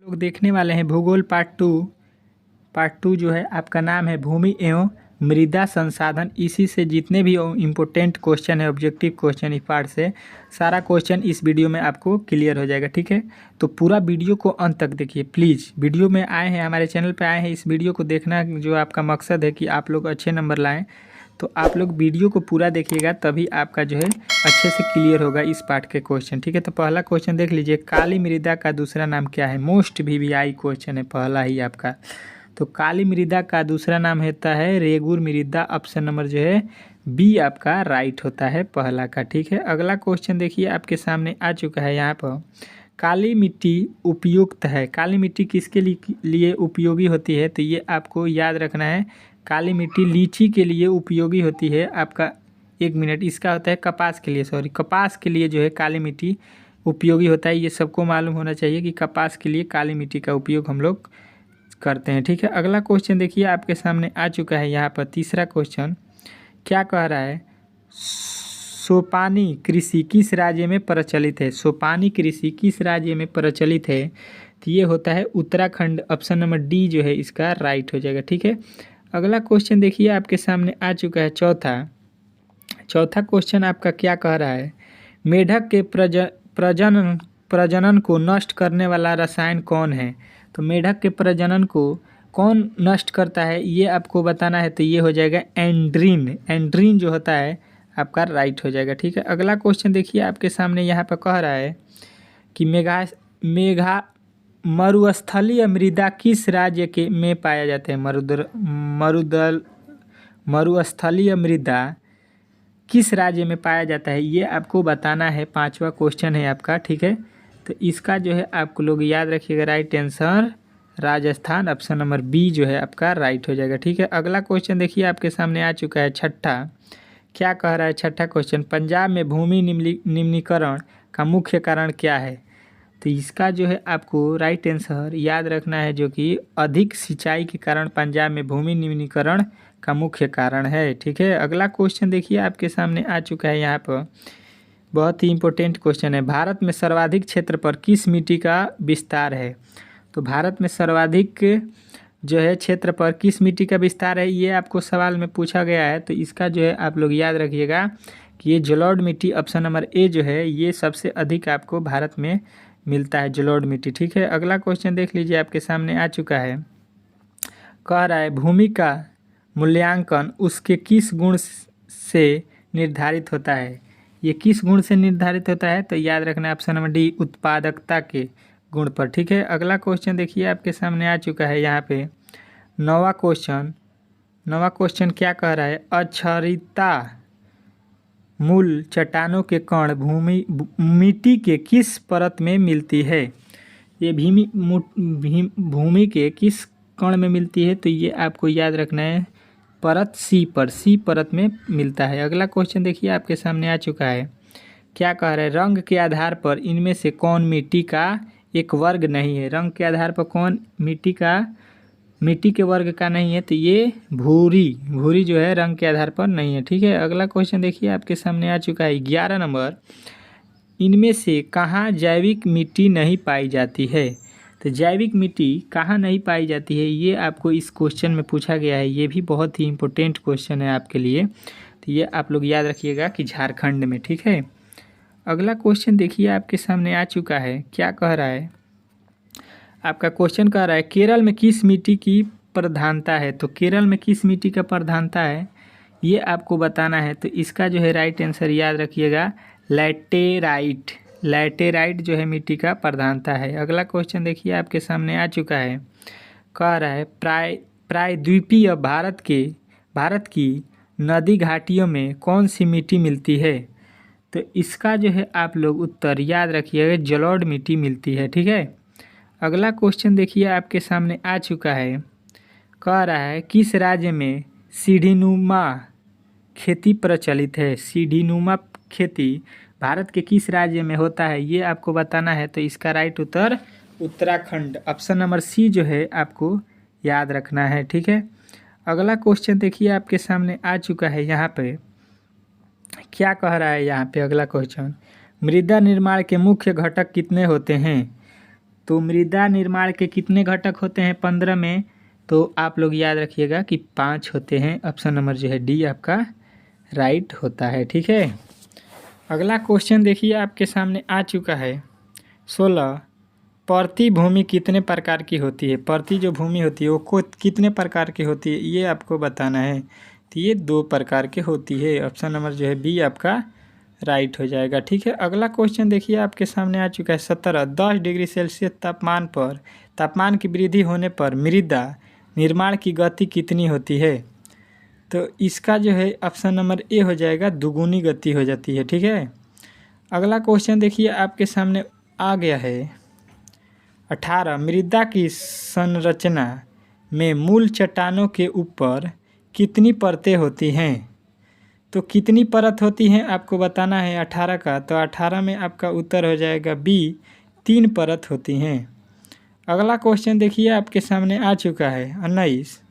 लोग देखने वाले हैं भूगोल पार्ट टू जो है आपका नाम है भूमि एवं मृदा संसाधन। इसी से जितने भी इम्पोर्टेंट क्वेश्चन है ऑब्जेक्टिव क्वेश्चन इस पार्ट से सारा क्वेश्चन इस वीडियो में आपको क्लियर हो जाएगा। ठीक है, तो पूरा वीडियो को अंत तक देखिए प्लीज़। वीडियो में आए हैं, हमारे चैनल पे आए हैं, इस वीडियो को देखना जो आपका मकसद है कि आप लोग अच्छे नंबर लाएँ, तो आप लोग वीडियो को पूरा देखिएगा तभी आपका जो है अच्छे से क्लियर होगा इस पार्ट के क्वेश्चन। ठीक है, तो पहला क्वेश्चन देख लीजिए, काली मृदा का दूसरा नाम क्या है। मोस्ट वीवीआई क्वेश्चन है पहला ही आपका। तो काली मृदा का दूसरा नाम होता है रेगुर मृदा। ऑप्शन नंबर जो है बी आपका राइट होता है पहला का। ठीक है, अगला क्वेश्चन देखिए आपके सामने आ चुका है यहाँ पर। काली मिट्टी उपयुक्त है। काली मिट्टी किसके लिए उपयोगी होती है, तो ये आपको याद रखना है। काली मिट्टी लीची के लिए उपयोगी होती है आपका, एक मिनट, इसका होता है कपास के लिए, सॉरी कपास के लिए जो है काली मिट्टी उपयोगी होता है। ये सबको मालूम होना चाहिए कि कपास के लिए काली मिट्टी का उपयोग हम लोग करते हैं। ठीक है, अगला क्वेश्चन देखिए आपके सामने आ चुका है यहाँ पर। तीसरा क्वेश्चन क्या कह रहा है, सोपानी कृषि किस राज्य में प्रचलित है। सोपानी कृषि किस राज्य में प्रचलित है, तो ये होता है उत्तराखंड। ऑप्शन नंबर डी जो है इसका राइट हो जाएगा। ठीक है, अगला क्वेश्चन देखिए आपके सामने आ चुका है चौथा क्वेश्चन आपका क्या कह रहा है, मेढक के प्रजनन को नष्ट करने वाला रसायन कौन है। तो मेढक के प्रजनन को कौन नष्ट करता है ये आपको बताना है, तो ये हो जाएगा एंड्रीन। एंड्रीन जो होता है आपका राइट हो जाएगा। ठीक है, अगला क्वेश्चन देखिए आपके सामने यहाँ पर कह रहा है कि मेघा मरुस्थलीय मृदा किस राज्य के में पाया जाता है। मरुस्थलीय मृदा किस राज्य में पाया जाता है ये आपको बताना है। पांचवा क्वेश्चन है आपका। ठीक है, तो इसका जो है आपको लोग याद रखिएगा, right answer Rajasthan. Option number B जो है आपका राइट हो जाएगा। ठीक है, अगला क्वेश्चन देखिए आपके सामने आ चुका है छठा। क्या कह रहा है छठा क्वेश्चन, पंजाब में भूमि निम्नीकरण का मुख्य कारण क्या है। तो इसका जो है आपको राइट आंसर याद रखना है, जो कि अधिक सिंचाई के कारण पंजाब में भूमि निम्नीकरण का मुख्य कारण है। ठीक है, अगला क्वेश्चन देखिए आपके सामने आ चुका है यहाँ पर, बहुत ही इंपॉर्टेंट क्वेश्चन है। भारत में सर्वाधिक क्षेत्र पर किस मिट्टी का विस्तार है। तो भारत में सर्वाधिक जो है क्षेत्र पर किस मिट्टी का विस्तार है, ये आपको सवाल में पूछा गया है। तो इसका जो है आप लोग याद रखिएगा कि ये जलोढ़ मिट्टी, ऑप्शन नंबर ए जो है ये सबसे अधिक आपको भारत में मिलता है, जलोढ़ मिट्टी। ठीक है, अगला क्वेश्चन देख लीजिए आपके सामने आ चुका है। कह रहा है भूमि का मूल्यांकन उसके किस गुण से निर्धारित होता है। ये किस गुण से निर्धारित होता है, तो याद रखना है ऑप्शन नंबर डी उत्पादकता के गुण पर। ठीक है, अगला क्वेश्चन देखिए आपके सामने आ चुका है यहाँ पे नौवा क्वेश्चन क्या कह रहा है, अक्षरिता मूल चट्टानों के कण मिट्टी के किस परत में मिलती है। ये भूमि के किस कण में मिलती है, तो ये आपको याद रखना है परत सी पर, सी परत में मिलता है। अगला क्वेश्चन देखिए आपके सामने आ चुका है। क्या कह रहा है, रंग के आधार पर इनमें से कौन मिट्टी का एक वर्ग नहीं है। रंग के आधार पर कौन मिट्टी के वर्ग का नहीं है, तो ये भूरी जो है रंग के आधार पर नहीं है। ठीक है, अगला क्वेश्चन देखिए आपके सामने आ चुका है 11 नंबर, इनमें से कहाँ जैविक मिट्टी नहीं पाई जाती है। तो जैविक मिट्टी कहाँ नहीं पाई जाती है ये आपको इस क्वेश्चन में पूछा गया है। ये भी बहुत ही इम्पोर्टेंट क्वेश्चन है आपके लिए, तो ये आप लोग याद रखिएगा कि झारखंड में। ठीक है, अगला क्वेश्चन देखिए आपके सामने आ चुका है। क्या कह रहा है, आपका क्वेश्चन कह रहा है केरल में किस मिट्टी की प्रधानता है। तो केरल में किस मिट्टी का प्रधानता है ये आपको बताना है। तो इसका जो है राइट आंसर याद रखिएगा लैटेराइट जो है मिट्टी का प्रधानता है। अगला क्वेश्चन देखिए आपके सामने आ चुका है। कह रहा है प्रायद्वीपीय भारत की नदी घाटियों में कौन सी मिट्टी मिलती है। तो इसका जो है आप लोग उत्तर याद रखिएगा, जलोढ़ मिट्टी मिलती है। ठीक है, अगला क्वेश्चन देखिए आपके सामने आ चुका है। कह रहा है किस राज्य में सीढ़ीनुमा खेती प्रचलित है। सीढ़ीनुमा खेती भारत के किस राज्य में होता है ये आपको बताना है। तो इसका राइट उत्तर उत्तराखंड। ऑप्शन नंबर सी जो है आपको याद रखना है। ठीक है, अगला क्वेश्चन देखिए आपके सामने आ चुका है। यहाँ पे क्या कह रहा है, यहाँ पे अगला क्वेश्चन, मृदा निर्माण के मुख्य घटक कितने होते हैं। तो मृदा निर्माण के कितने घटक होते हैं 15 में? तो आप लोग याद रखिएगा कि 5 होते हैं। ऑप्शन नंबर जो है डी आपका राइट होता है। ठीक है, अगला क्वेश्चन देखिए आपके सामने आ चुका है। 16 प्रति भूमि कितने प्रकार की होती है? प्रति जो भूमि होती है वो कितने प्रकार की होती है ये आपको बताना है। तो ये 2 प्रकार की होती है। ऑप्शन नंबर जो है बी आपका राइट हो जाएगा। ठीक है, अगला क्वेश्चन देखिए आपके सामने आ चुका है। 17 10 डिग्री सेल्सियस तापमान की वृद्धि होने पर मृदा निर्माण की गति कितनी होती है? तो इसका जो है ऑप्शन नंबर ए हो जाएगा, दुगुनी गति हो जाती है। ठीक है, अगला क्वेश्चन देखिए आपके सामने आ गया है। 18 मृदा की संरचना में मूल चट्टानों के ऊपर कितनी परतें होती हैं? तो कितनी परत होती हैं आपको बताना है 18 का। तो 18 में आपका उत्तर हो जाएगा बी, 3 परत होती हैं। अगला क्वेश्चन देखिए आपके सामने आ चुका है। 19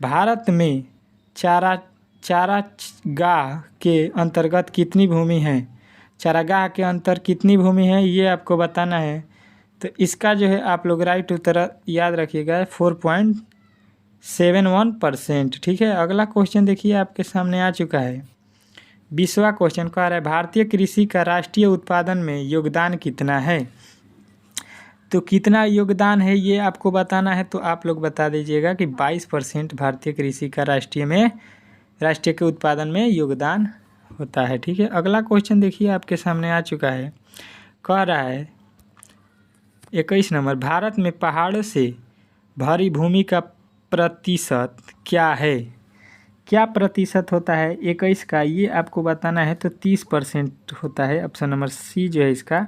भारत में चारागाह के अंतर्गत कितनी भूमि है? चारागाह के अंतर कितनी भूमि है ये आपको बताना है। तो इसका जो है आप लोग राइट उत्तर याद रखिएगा 4.71%। ठीक है, अगला क्वेश्चन देखिए आपके सामने आ चुका है। 20वां क्वेश्चन कह रहा है भारतीय कृषि का राष्ट्रीय उत्पादन में योगदान कितना है? तो कितना योगदान है ये आपको बताना है। तो आप लोग बता दीजिएगा कि 22% भारतीय कृषि का राष्ट्रीय के उत्पादन में योगदान होता है। ठीक है, अगला क्वेश्चन देखिए आपके सामने आ चुका है। कह रहा है 21 नंबर भारत में पहाड़ों से भरी भूमि का प्रतिशत क्या है? क्या प्रतिशत होता है 21 का ये आपको बताना है। तो 30% होता है। ऑप्शन नंबर सी जो है इसका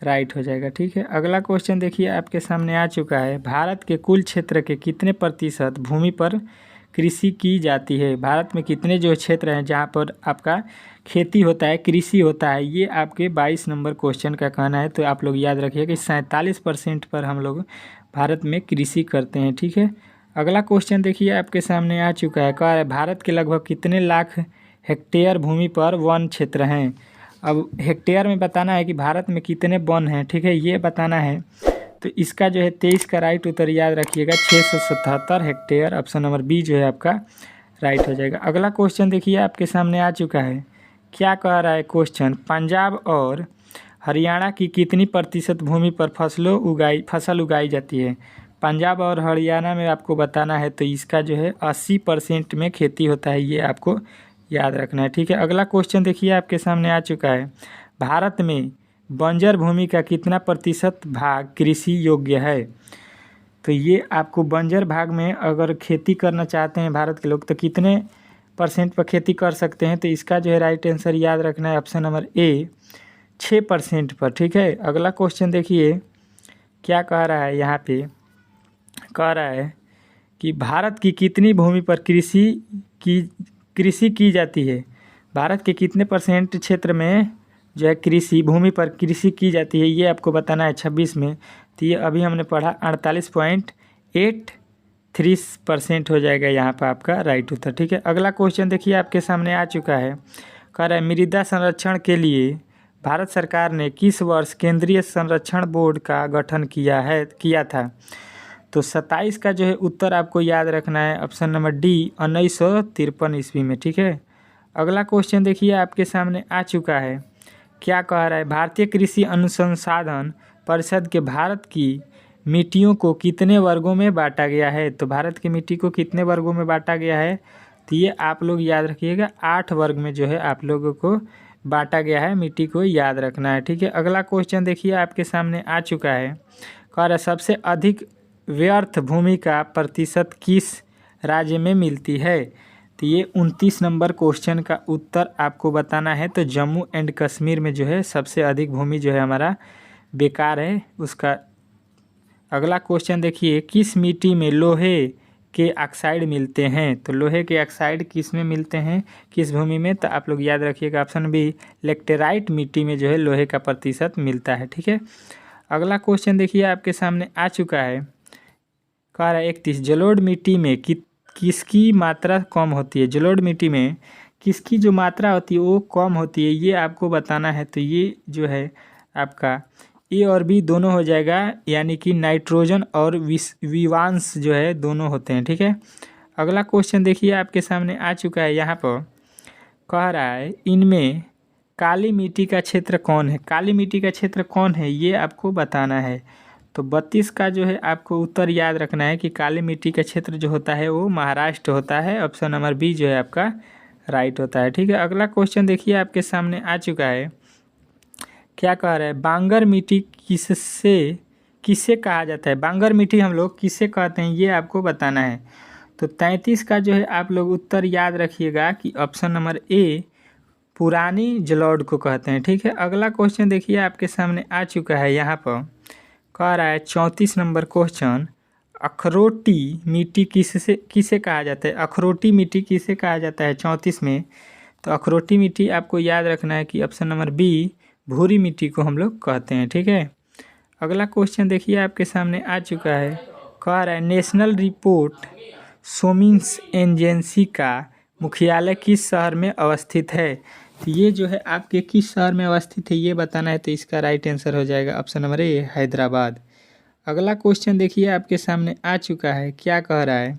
राइट हो जाएगा। ठीक है, अगला क्वेश्चन देखिए आपके सामने आ चुका है। भारत के कुल क्षेत्र के कितने प्रतिशत भूमि पर कृषि की जाती है? भारत में कितने जो क्षेत्र हैं जहाँ पर आपका खेती होता है, कृषि होता है, ये आपके 22 नंबर क्वेश्चन का कहना है। तो आप लोग याद रखिए कि 47% पर हम लोग भारत में कृषि करते हैं। ठीक है, अगला क्वेश्चन देखिए आपके सामने आ चुका है। कहा है भारत के लगभग कितने लाख हेक्टेयर भूमि पर वन क्षेत्र हैं? अब हेक्टेयर में बताना है कि भारत में कितने वन हैं। ठीक है, ये बताना है। तो इसका जो है 23 का राइट उत्तर याद रखिएगा 677 हेक्टेयर। ऑप्शन नंबर बी जो है आपका राइट हो जाएगा। अगला क्वेश्चन देखिए आपके सामने आ चुका है। क्या कह रहा है क्वेश्चन? पंजाब और हरियाणा की कितनी प्रतिशत भूमि पर फसल उगाई जाती है? पंजाब और हरियाणा में आपको बताना है। तो इसका जो है 80% में खेती होता है, ये आपको याद रखना है। ठीक है, अगला क्वेश्चन देखिए आपके सामने आ चुका है। भारत में बंजर भूमि का कितना प्रतिशत भाग कृषि योग्य है? तो ये आपको बंजर भाग में अगर खेती करना चाहते हैं भारत के लोग तो कितने % पर खेती कर सकते हैं? तो इसका जो है राइट आंसर याद रखना है ऑप्शन नंबर ए, 6% पर। ठीक है, अगला क्वेश्चन देखिए क्या कह रहा है। यहाँ पे कह रहा है कि भारत की कितनी भूमि पर कृषि की जाती है? भारत के कितने % क्षेत्र में जो है कृषि भूमि पर कृषि की जाती है ये आपको बताना है 26 में। तो ये अभी हमने पढ़ा 48.83% हो जाएगा यहाँ पर आपका राइट उत्तर। ठीक है, अगला क्वेश्चन देखिए आपके सामने आ चुका है। कह रहा है मृदा संरक्षण के लिए भारत सरकार ने किस वर्ष केंद्रीय संरक्षण बोर्ड का गठन किया था? तो 27 का जो है उत्तर आपको याद रखना है ऑप्शन नंबर डी, 1953 ईस्वी में। ठीक है, अगला क्वेश्चन देखिए आपके सामने आ चुका है। क्या कह रहा है? भारतीय कृषि अनुसंधान परिषद के भारत की मिट्टियों को कितने वर्गों में बांटा गया है? तो भारत की मिट्टी को कितने वर्गों में बांटा गया है? तो ये आप लोग याद रखिएगा 8 वर्ग में जो है आप लोगों को बांटा गया है, मिट्टी को याद रखना है। ठीक है, अगला क्वेश्चन देखिए आपके सामने आ चुका है। कह रहा है सबसे अधिक व्यर्थ भूमि का प्रतिशत किस राज्य में मिलती है? तो ये 29 नंबर क्वेश्चन का उत्तर आपको बताना है। तो जम्मू एंड कश्मीर में जो है सबसे अधिक भूमि जो है हमारा बेकार है उसका। अगला क्वेश्चन देखिए किस मिट्टी में लोहे के ऑक्साइड मिलते हैं? तो लोहे के ऑक्साइड किस में मिलते हैं, किस भूमि में? तो आप लोग याद रखिएगा ऑप्शन बी, लेक्टेराइट मिट्टी में जो है लोहे का प्रतिशत मिलता है। ठीक है, अगला क्वेश्चन देखिए आपके सामने आ चुका है। कह रहा है 31 जलोढ़ मिट्टी में किसकी मात्रा कम होती है? जलोढ़ मिट्टी में किसकी जो मात्रा होती है वो कम होती है, ये आपको बताना है। तो ये जो है आपका ए और बी दोनों हो जाएगा, यानी कि नाइट्रोजन और विवांश जो है दोनों होते हैं, ठीक है। अगला क्वेश्चन देखिए आपके सामने आ चुका है, यहाँ पर कह रहा है इनमें काली मिट्टी का क्षेत्र कौन है। काली मिट्टी का क्षेत्र कौन है ये आपको बताना है। तो 32 का जो है आपको उत्तर याद रखना है कि काली मिट्टी का क्षेत्र जो होता है वो महाराष्ट्र होता है। ऑप्शन नंबर बी जो है आपका राइट होता है, ठीक है। अगला क्वेश्चन देखिए आपके सामने आ चुका है, क्या कह रहा है बांगर मिट्टी किसे कहा जाता है। बांगर मिट्टी हम लोग किसे कहते हैं ये आपको बताना है। तो 33 का जो है आप लोग उत्तर याद रखिएगा कि ऑप्शन नंबर ए पुरानी जलौढ़ को कहते हैं, ठीक है। अगला क्वेश्चन देखिए आपके सामने आ चुका है, यहाँ पर कह रहा है 34 नंबर क्वेश्चन, अखरोटी मिट्टी किसे कहा जाता है। अखरोटी मिट्टी किसे कहा जाता है 34 में। तो अखरोटी मिट्टी आपको याद रखना है कि ऑप्शन नंबर बी भूरी मिट्टी को हम लोग कहते हैं, ठीक है। अगला क्वेश्चन देखिए आपके सामने आ चुका है, कह रहा है नेशनल रिपोर्ट सोमिंग्स एजेंसी का मुख्यालय किस शहर में अवस्थित है। तो ये जो है आपके किस शहर में अवस्थित है ये बताना है। तो इसका राइट आंसर हो जाएगा ऑप्शन नंबर ए हैदराबाद। अगला क्वेश्चन देखिए आपके सामने आ चुका है, क्या कह रहा है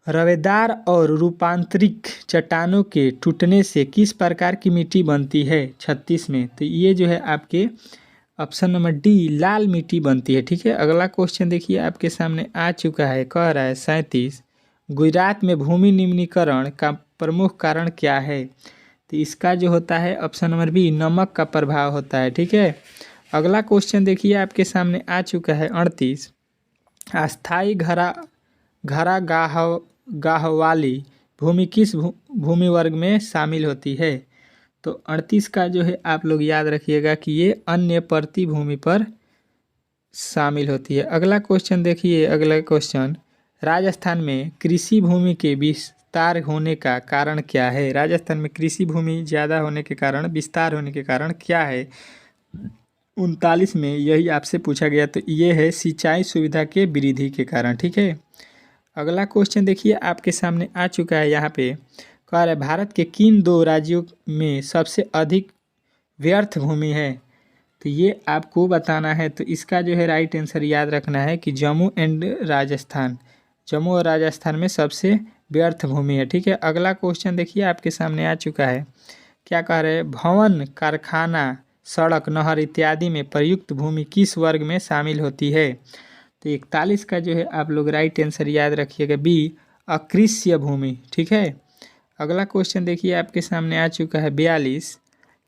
रवेदार और रूपांतरित चट्टानों के टूटने से किस प्रकार की मिट्टी बनती है 36 में। तो ये जो है आपके ऑप्शन नंबर डी लाल मिट्टी बनती है, ठीक है। अगला क्वेश्चन देखिए आपके सामने आ चुका है, कह रहा है 37 गुजरात में भूमि निम्नीकरण का प्रमुख कारण क्या है। तो इसका जो होता है ऑप्शन नंबर बी नमक का प्रभाव होता है, ठीक है। अगला क्वेश्चन देखिए आपके सामने आ चुका है 38 अस्थाई घरा गाह वाली भूमि किस भूमि वर्ग में शामिल होती है। तो 38 का जो है आप लोग याद रखिएगा कि ये अन्य प्रति भूमि पर शामिल होती है। अगला क्वेश्चन देखिए, अगला क्वेश्चन राजस्थान में कृषि भूमि के विस्तार होने का कारण क्या है। राजस्थान में कृषि भूमि ज़्यादा होने के कारण, विस्तार होने के कारण क्या है। 39 में यही आपसे पूछा गया, तो ये है सिंचाई सुविधा के वृद्धि के कारण, ठीक है। अगला क्वेश्चन देखिए आपके सामने आ चुका है, यहाँ पे कह रहा है भारत के किन 2 राज्यों में सबसे अधिक व्यर्थ भूमि है। तो ये आपको बताना है। तो इसका जो है राइट आंसर याद रखना है कि जम्मू और राजस्थान में सबसे व्यर्थ भूमि है, ठीक है। अगला क्वेश्चन देखिए आपके सामने आ चुका है, क्या कह रहे हैं भवन कारखाना सड़क नहर इत्यादि में प्रयुक्त भूमि किस वर्ग में शामिल होती है। तो 41 का जो है आप लोग राइट आंसर याद रखिएगा बी अकृषि भूमि, ठीक है। अगला क्वेश्चन देखिए आपके सामने आ चुका है 42,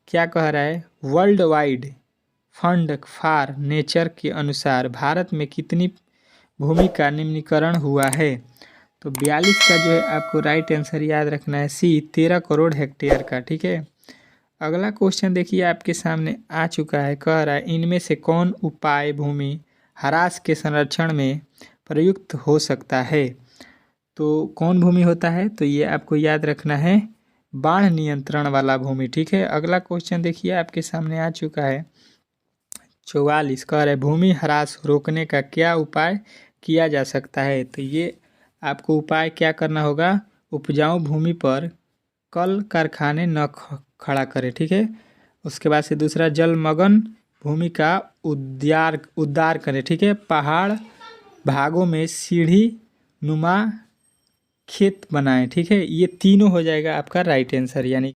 क्या कह रहा है world wide fund for nature के अनुसार भारत में कितनी भूमि का निम्नीकरण हुआ है। तो 42 का जो है आपको राइट आंसर याद रखना है सी 13 करोड़ हेक्टेयर का, ठीक है। अगला क्वेश्चन देखिए आपके सामने आ चुका है, कह रहा है इनमें से कौन उपाय भूमि ह्रास के संरक्षण में प्रयुक्त हो सकता है। तो कौन भूमि होता है, तो ये आपको याद रखना है बाढ़ नियंत्रण वाला भूमि, ठीक है। अगला क्वेश्चन देखिए आपके सामने आ चुका है 44, कह रहे भूमि ह्रास रोकने का क्या उपाय किया जा सकता है। तो ये आपको उपाय क्या करना होगा, उपजाऊ भूमि पर कल कारखाने न खड़ा करें, ठीक है। उसके बाद से दूसरा जलमग्न भूमि का उद्धार करें, ठीक है। पहाड़ भागों में सीढ़ी नुमा खेत बनाएं, ठीक है। ये तीनों हो जाएगा आपका राइट आंसर, यानी